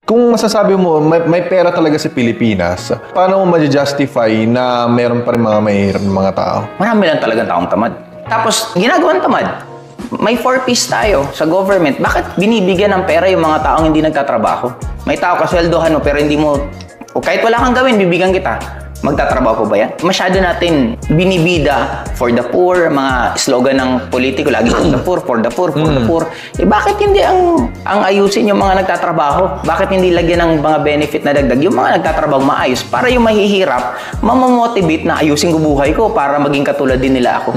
Kung masasabi mo, may pera talaga sa Pilipinas, paano mo ma-justify na meron pa rin mga mahihirap ng mga tao? Marami lang talagang taong tamad. Tapos, ginagawan tamad. May 4Ps tayo sa government. Bakit binibigyan ng pera yung mga taong hindi nagtatrabaho? May tao kasweldohan mo, pero hindi mo... O kahit wala kang gawin, bibigyan kita. Magtatrabaho po ba yan? Masyado natin binibida for the poor, mga slogan ng politiko, lagi for the poor, for the poor, for the poor. Eh bakit hindi ang ayusin yung mga nagtatrabaho? Bakit hindi lagyan ng mga benefit na dagdag? Yung mga nagtatrabaho maayos para yung mahihirap, mamamotivate na ayusin ko buhay ko para maging katulad din nila ako.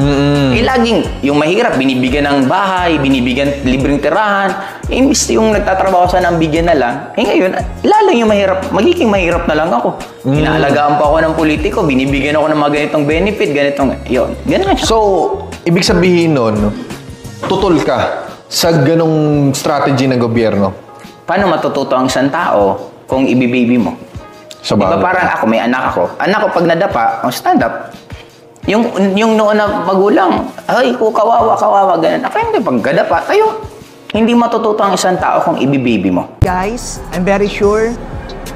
Eh laging yung mahirap, binibigyan ng bahay, binibigyan libreng tirahan. Imbis yung nagtatrabaho sana ang bigyan na lang, eh ngayon, lalo yung mahirap, magiging mahirap na lang ako. Inaalagaan pa ako ng politiko, binibigyan ako ng mga ganitong benefit, ganitong, yun. Ganun siya. So, ibig sabihin nun, tutol ka sa ganong strategy ng gobyerno? Paano matututo ang isang tao kung ibibaby mo? Sa Diba bagay. parang ako, may anak ako. Anak ko pag nadapa, stand up. Yung noon na magulang, ay, kawawa, ganun. Ako hindi, pag nadapa, tayo. Hindi matututo ang isang tao kung ibibaby mo. Guys, I'm very sure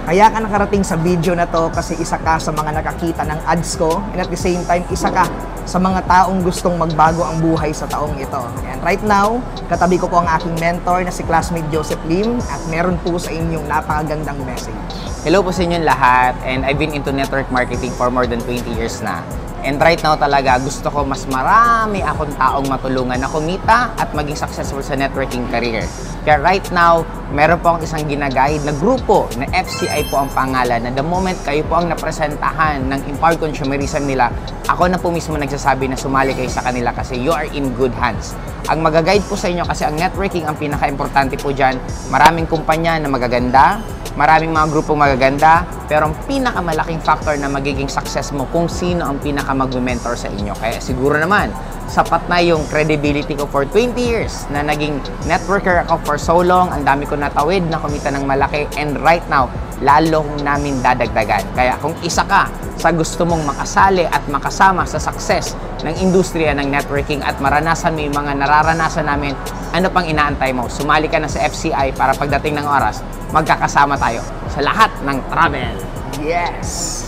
kaya ka nakarating sa video na to kasi isa ka sa mga nakakita ng ads ko and at the same time, isa ka sa mga taong gustong magbago ang buhay sa taong ito. And right now, katabi ko po ang aking mentor na si classmate Joseph Lim at meron po sa inyong napakagandang message. Hello po sa inyong lahat, and I've been into network marketing for more than 20 years na. And right now talaga, gusto ko mas marami akong taong matulungan na kumita at maging successful sa networking career. Kaya right now, meron po akong isang ginaguide na grupo na FCI po ang pangalan na the moment kayo po ang napresentahan ng empowered consumerism nila, ako na po mismo nagsasabi na sumali kayo sa kanila kasi you are in good hands. Ang magaguide po sa inyo kasi ang networking ang pinaka-importante po dyan, maraming kumpanya na magaganda, maraming mga grupong magaganda, pero ang pinakamalaking factor na magiging success mo kung sino ang pinaka-mag-mentor sa inyo. Kaya siguro naman, sapat na yung credibility ko for 20 years na naging networker ako for so long, ang dami ko natawid na kumita ng malaki, and right now, lalong namin dadagdagan. Kaya kung isa ka sa gusto mong makasali at makasama sa success ng industriya ng networking at maranasan mo yung mga nararanasan namin, ano pang inaantay mo? Sumali ka na sa FCI para pagdating ng oras, magkakasama tayo sa lahat ng travel. Yes!